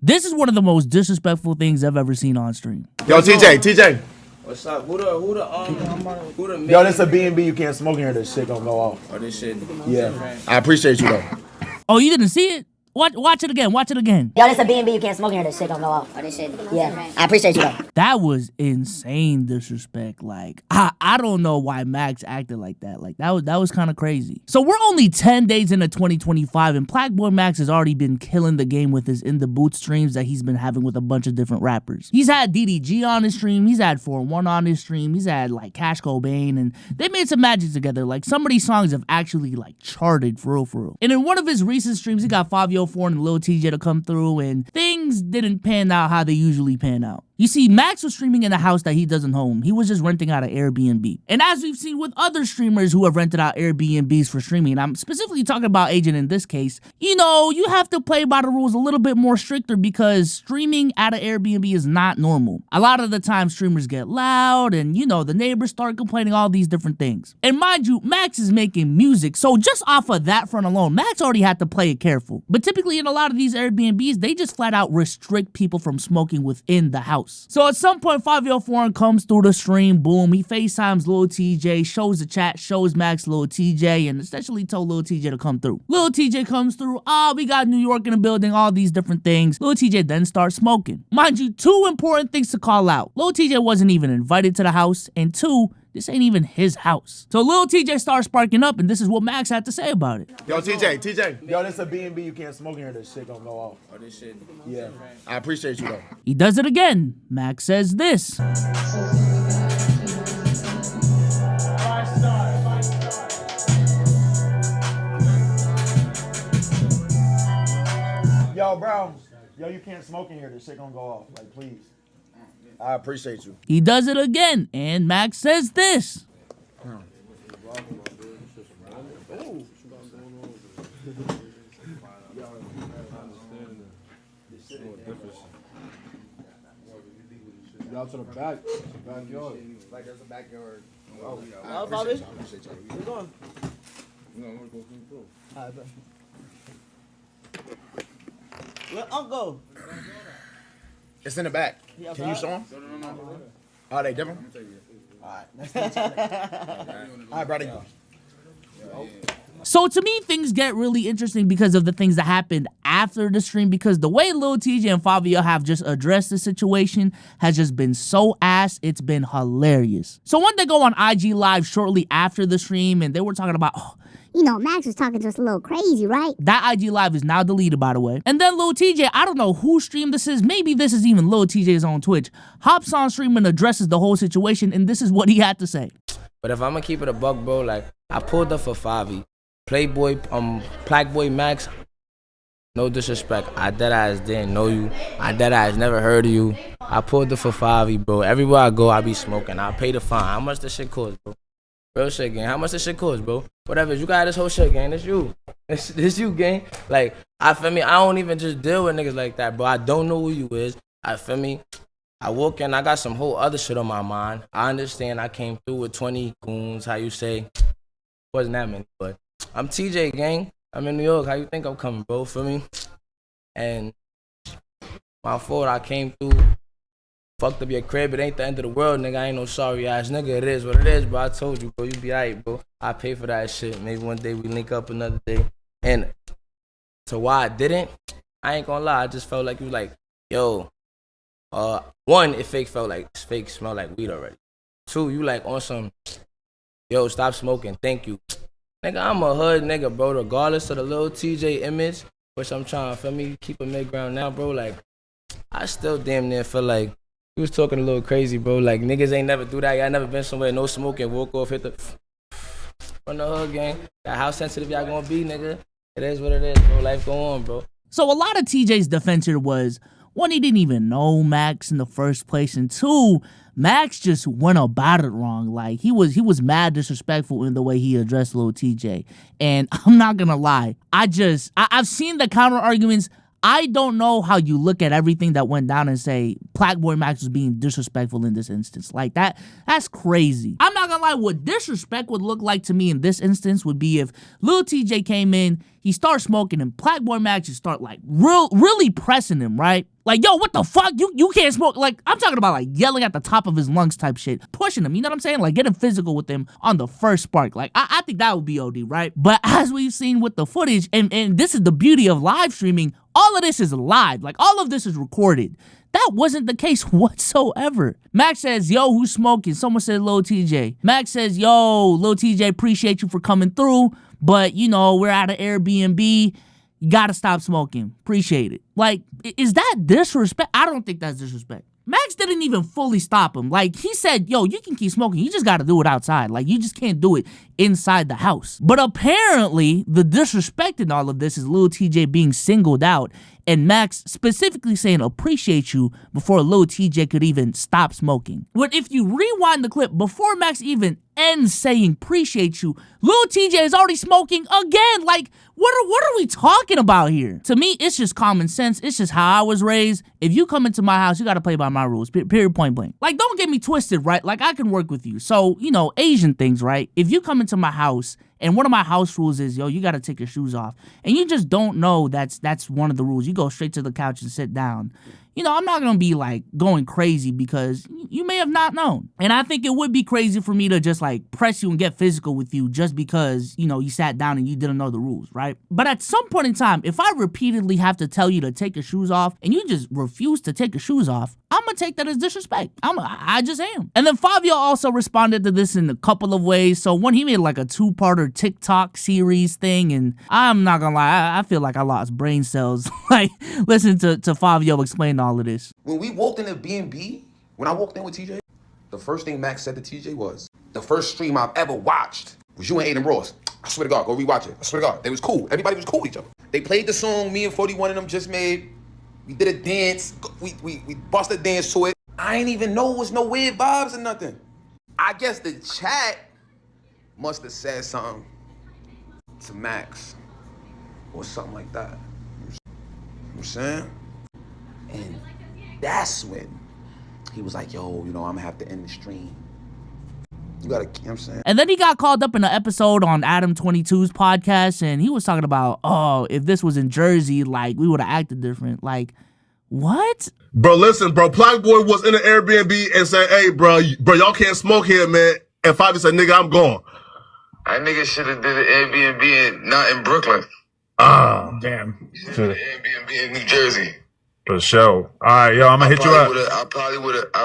This is one of the most disrespectful things I've ever seen on stream. Yo, TJ. What's up? Who the Yo, this a B&B. You can't smoke in here. This shit gonna go off. Oh, this shit. Yeah. I appreciate you though. Oh, you didn't see it? Watch it again. Watch it again. Yo, this a B&B. You can't smoke in here. This shit gonna go off. Oh, this shit. Yeah. I appreciate you though. That was insane disrespect. Like, I don't know why Max acted like that. Like, that was kind of crazy. So we're only 10 days into 2025, and Plaque Max has already been killing the game with his In the Booth streams that he's been having with a bunch of different rappers. He's had DDG on his stream. He's had 4-1 on his stream. He's had, like, Cash Cobain, and they made some magic together. Like, some of these songs have actually, like, charted for real. And in one of his recent streams, he got Fabio Foreign and Lil TJ to come through, and things didn't pan out how they usually pan out. You see, Max was streaming in a house that he doesn't own. He was just renting out an Airbnb. And as we've seen with other streamers who have rented out Airbnbs for streaming, and I'm specifically talking about Agent in this case, you know, you have to play by the rules a little bit more stricter because streaming at an Airbnb is not normal. A lot of the time, streamers get loud and, you know, the neighbors start complaining, all these different things. And mind you, Max is making music, so just off of that front alone, Max already had to play it careful. But typically in a lot of these Airbnbs, they just flat out restrict people from smoking within the house. So at some point, Fabio Foreign comes through the stream, boom, he FaceTimes Lil TJ, shows the chat, shows Max Lil TJ, and essentially told Lil TJ to come through. Lil TJ comes through, we got New York in the building, all these different things. Lil TJ then starts smoking. Mind you, 2 important things to call out. Lil TJ wasn't even invited to the house, and 2, this ain't even his house. So Lil TJ starts sparking up, and this is what Max had to say about it. Yo, TJ. Yo, this a B&B. You can't smoke in here. This shit gonna go off. Oh, this shit. Yeah. I appreciate you though. He does it again. Max says this. Yo, bro. Yo, you can't smoke in here. This shit gonna go off. Like, please. I appreciate you. He does it again, and Max says this. Y'all to the back. Backyard. Like there's a backyard. Oh, Bobby. Where you going? No, I'm gonna go through the pool. Alright, where Uncle? It's in the back. Can you show him? No. Are they different? Alright, brother. So to me, things get really interesting because of the things that happened after the stream, because the way Lil TJ and Fabio have just addressed the situation has just been so ass, it's been hilarious. So when they go on IG Live shortly after the stream, and they were talking about, You know, Max was talking to us a little crazy, right? that IG Live is now deleted, by the way. And then Lil TJ, I don't know whose stream this is, maybe this is even Lil TJ's on Twitch, hops on stream and addresses the whole situation, and this is what he had to say. But if I'm gonna keep it a buck, bro, like I pulled up for Favi, Playboy, Plaque Max. No disrespect, I deadass didn't know you. I deadass never heard of you. I pulled up for Favi, bro. Everywhere I go, I be smoking. I pay the fine. How much this shit cost, bro? Real shit, gang. How much this shit cost, bro? Whatever. You got this whole shit, gang. This you. This you, gang. Like, I feel me. I don't even just deal with niggas like that, bro. I don't know who you is. I feel me. I walk in, I got some whole other shit on my mind. I understand I came through with 20 goons, how you say. Wasn't that many, but I'm TJ, gang. I'm in New York. How you think I'm coming, bro? For me? And my fault, I came through, fucked up your crib. It ain't the end of the world, nigga. I ain't no sorry ass nigga. It is what it is, bro. I told you, bro. You be alright, bro. I pay for that shit. Maybe one day we link up another day. And to why I didn't, I ain't gonna lie. I just felt like you was like, yo, one, it felt like smelled like weed already. 2, you like on some, yo, stop smoking. Thank you. Nigga, I'm a hood nigga, bro, regardless of the Lil TJ image, which I'm trying to, feel me, keep a mid-ground now, bro. Like, I still damn near feel like you was talking a little crazy, bro. Like, niggas ain't never do that. Y'all never been somewhere, no smoking, walk off, hit the from the hood, gang. That how sensitive y'all gonna be, nigga. It is what it is, bro. Life go on, bro. So a lot of TJ's defense here was, 1, he didn't even know Max in the first place, and 2, Max just went about it wrong. Like, he was mad disrespectful in the way he addressed Lil TJ. And I'm not gonna lie, I've seen the counter arguments. I don't know how you look at everything that went down and say Plaque Max was being disrespectful in this instance. Like, that's crazy. I'm not gonna lie, what disrespect would look like to me in this instance would be if Lil TJ came in, he starts smoking, and Plaque Max just start like really pressing him, right? Like, yo, what the fuck? You can't smoke. Like, I'm talking about like yelling at the top of his lungs type shit. Pushing him, you know what I'm saying? Like getting physical with him on the first spark. Like, I think that would be OD, right? But as we've seen with the footage, and this is the beauty of live streaming, all of this is live. Like, all of this is recorded. That wasn't the case whatsoever. Max says, yo, who's smoking? Someone said Lil TJ. Max says, yo, Lil TJ, appreciate you for coming through, but, you know, we're at an Airbnb. You gotta stop smoking. Appreciate it. Like, is that disrespect? I don't think that's disrespect. Max didn't even fully stop him. Like, he said, yo, you can keep smoking. You just gotta do it outside. Like, you just can't do it inside the house. But apparently, the disrespect in all of this is Lil TJ being singled out and Max specifically saying appreciate you before Lil TJ could even stop smoking. But if you rewind the clip, before Max even ends saying appreciate you, Lil TJ is already smoking again. Like, what are we talking about here? To me, it's just common sense. It's just how I was raised. If you come into my house, you gotta play by my rules, period, point blank. Like, don't get me twisted, right? Like, I can work with you. So, you know, Asian things, right? If you come into my house, and one of my house rules is, yo, you gotta take your shoes off. And you just don't know that's one of the rules. You go straight to the couch and sit down. You know, I'm not gonna be like going crazy because you may have not known. And I think it would be crazy for me to just like press you and get physical with you just because, you know, you sat down and you didn't know the rules, right? But at some point in time, if I repeatedly have to tell you to take your shoes off and you just refuse to take your shoes off, I'm gonna take that as disrespect. I just am. And then Fabio also responded to this in a couple of ways. So one, he made like a 2-parter TikTok series thing, and I'm not gonna lie, I feel like I lost brain cells. Like, listen to Fabio explain all of this. When we walked in the B&B, when I walked in with TJ, the first thing Max said to TJ was, the first stream I've ever watched was you and Aiden Ross. I swear to God, go rewatch it. I swear to God, they was cool. Everybody was cool with each other. They played the song me and 41 of them just made. We did a dance. We bust a dance to it. I ain't even know it was no weird vibes or nothing. I guess the chat must have said something to Max or something like that. You know what I'm saying? And that's when he was like, yo, you know, I'm gonna have to end the stream. You gotta, you know what I'm saying? And then he got called up in an episode on Adam 22's podcast, and he was talking about, oh, if this was in Jersey, like, we would have acted different. Like, what? Bro, listen, bro, Black Boy was in an Airbnb and said, hey, bro, y'all can't smoke here, man. And Fabi said, nigga, I'm gone. That nigga should have did an Airbnb not in Brooklyn. Ah, damn. He did an Airbnb in New Jersey. For sure. All right, yo, I'm gonna hit you up. I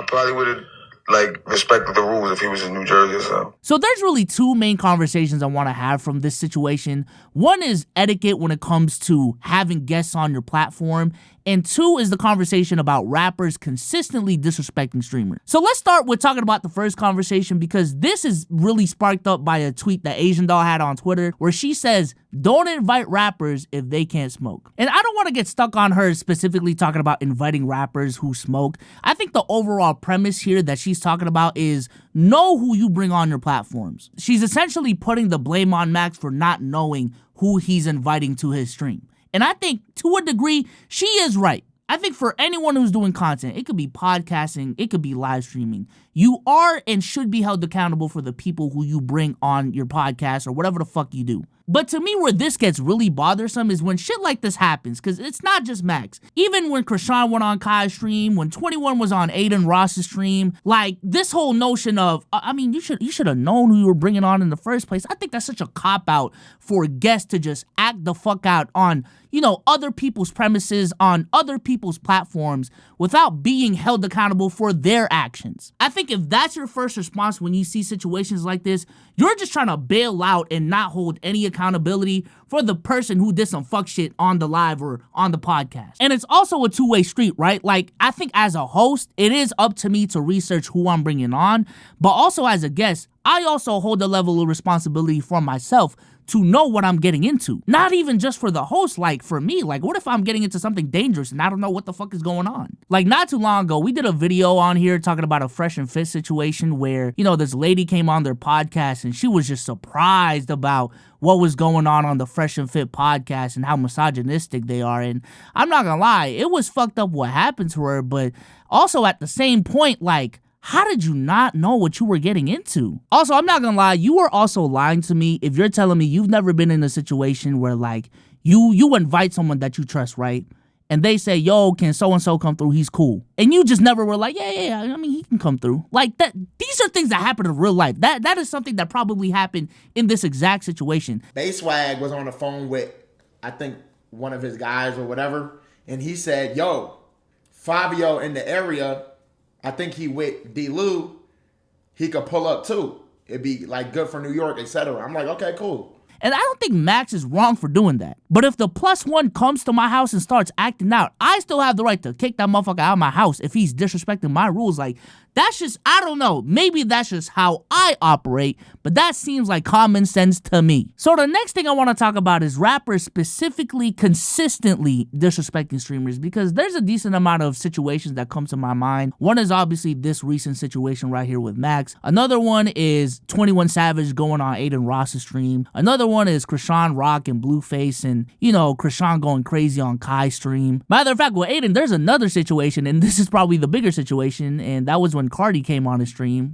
probably would have like respected the rules if he was in New Jersey or something. So there's really two main conversations I want to have from this situation. One is etiquette when it comes to having guests on your platform, and two is the conversation about rappers consistently disrespecting streamers. So let's start with talking about the first conversation, because this is really sparked up by a tweet that Asian Doll had on Twitter where she says, don't invite rappers if they can't smoke. And I don't want to get stuck on her specifically talking about inviting rappers who smoke. I think the overall premise here that she's talking about is know who you bring on your platforms. She's essentially putting the blame on Max for not knowing who he's inviting to his stream. And I think, to a degree, she is right. I think for anyone who's doing content, it could be podcasting, it could be live streaming, you are and should be held accountable for the people who you bring on your podcast or whatever the fuck you do. But to me, where this gets really bothersome is when shit like this happens, because it's not just Max. Even when Krishan went on Kai's stream, when 21 was on Aiden Ross's stream, like this whole notion of, I mean, you should have known who you were bringing on in the first place. I think that's such a cop-out for guests to just act the fuck out on, you know, other people's premises, on other people's platforms without being held accountable for their actions. I think if that's your first response when you see situations like this, you're just trying to bail out and not hold any accountability for the person who did some fuck shit on the live or on the podcast. And it's also a two-way street, right? Like, I think as a host, it is up to me to research who I'm bringing on, but also as a guest, I also hold a level of responsibility for myself to know what I'm getting into. Not even just for the host, like for me, like what if I'm getting into something dangerous and I don't know what the fuck is going on? Like not too long ago, we did a video on here talking about a Fresh and Fit situation where, you know, this lady came on their podcast and she was just surprised about what was going on the Fresh and Fit podcast and how misogynistic they are. And I'm not gonna lie, it was fucked up what happened to her, but also at the same point, like, how did you not know what you were getting into? Also, I'm not gonna lie, you are also lying to me if you're telling me you've never been in a situation where like you invite someone that you trust, right? and they say, yo, can so-and-so come through? He's cool. And you just never were like, yeah, I mean, he can come through. Like that. These are things that happen in real life. That is something that probably happened in this exact situation. Bayswag was on the phone with, I think, one of his guys or whatever, and he said, yo, Fabio in the area, I think he with D-Lou, he could pull up too. It'd be like good for New York, etc. I'm like, okay, cool. And I don't think Max is wrong for doing that. But if the +1 comes to my house and starts acting out, I still have the right to kick that motherfucker out of my house if he's disrespecting my rules. Like, that's just, I don't know. Maybe that's just how I operate, but that seems like common sense to me. So the next thing I want to talk about is rappers specifically consistently disrespecting streamers, because there's a decent amount of situations that come to my mind. One is obviously this recent situation right here with Max. Another one is 21 Savage going on Aiden Ross's stream. Another one is Krishan Rock and Blueface and, you know, Krishan going crazy on Kai's stream. Matter of fact, with Aiden, there's another situation, and this is probably the bigger situation, and that was when Cardi came on his stream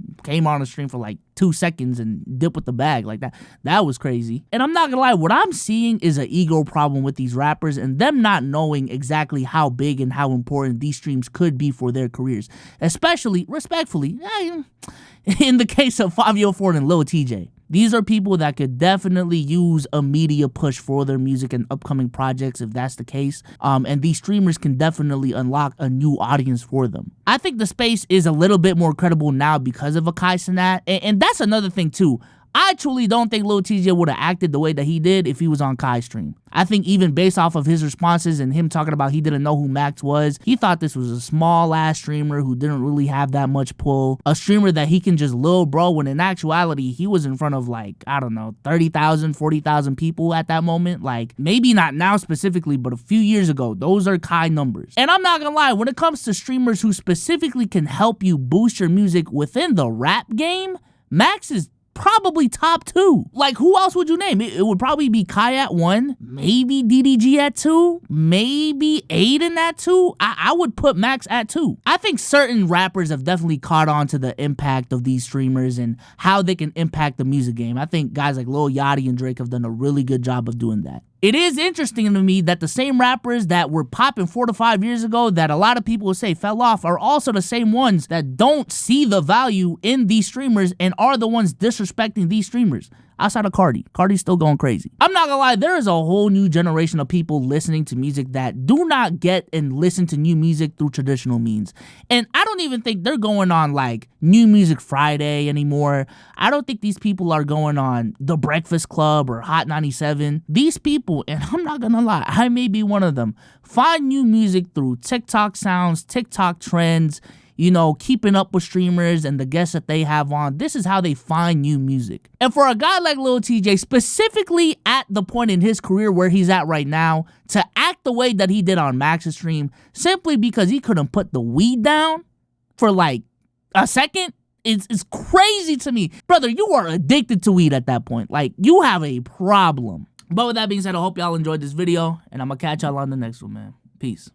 for like 2 seconds and dipped with the bag like that. That was crazy. And I'm not gonna lie, what I'm seeing is an ego problem with these rappers and them not knowing exactly how big and how important these streams could be for their careers. Especially, respectfully, in the case of Fabio Ford and Lil TJ. These are people that could definitely use a media push for their music and upcoming projects if that's the case. And these streamers can definitely unlock a new audience for them. I think the space is a little bit more credible now because of Akai Cenat. And that's another thing too. I truly don't think Lil TJ would have acted the way that he did if he was on Kai's stream. I think even based off of his responses and him talking about he didn't know who Max was, he thought this was a small-ass streamer who didn't really have that much pull. A streamer that he can just lil bro, when in actuality, he was in front of like, I don't know, 30,000, 40,000 people at that moment. Like, maybe not now specifically, but a few years ago, those are Kai numbers. And I'm not gonna lie, when it comes to streamers who specifically can help you boost your music within the rap game, Max is probably top 2. Like, who else would you name? It would probably be Kai at 1, maybe DDG at 2, maybe Aiden at 2. I would put Max at 2. I think certain rappers have definitely caught on to the impact of these streamers and how they can impact the music game. I think guys like Lil Yachty and Drake have done a really good job of doing that. It is interesting to me that the same rappers that were popping 4 to 5 years ago that a lot of people would say fell off are also the same ones that don't see the value in these streamers and are the ones disrespecting these streamers. Outside of Cardi. Cardi's still going crazy. I'm not gonna lie, there is a whole new generation of people listening to music that do not get and listen to new music through traditional means. And I don't even think they're going on like New Music Friday anymore. I don't think these people are going on The Breakfast Club or Hot 97. These people, and I'm not gonna lie, I may be one of them, find new music through TikTok sounds, TikTok trends, you know, keeping up with streamers and the guests that they have on. This is how they find new music. And for a guy like Lil TJ, specifically at the point in his career where he's at right now, to act the way that he did on Max's stream, simply because he couldn't put the weed down for like a second, it's crazy to me. Brother, you are addicted to weed at that point. Like, you have a problem. But with that being said, I hope y'all enjoyed this video, and I'm gonna catch y'all on the next one, man. Peace.